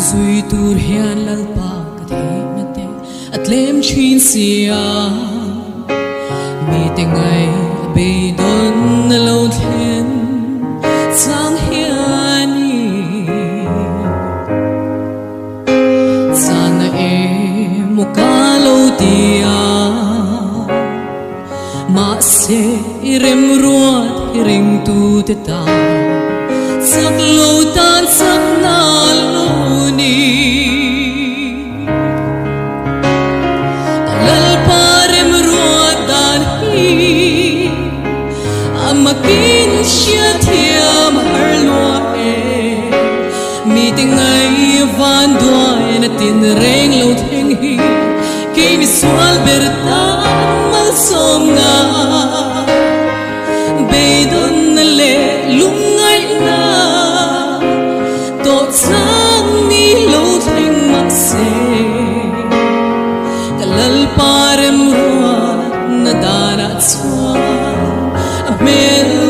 Zui tur hian lalpa ka the na te atlem chin sia mi te ngai be don na lo then sang hiani sana e mukalo tia ma se rem ruat ring tu te ta sak lo tan sak na lo ni lal parem ruat dan hi amakin sia thiam har lo e mi te ngai van doai na tin reng lo theng hi ke mi swal berta mal som nga be don na le lungai na to sang ni lo theng ma se kalal parem ruat na dana chwa hmel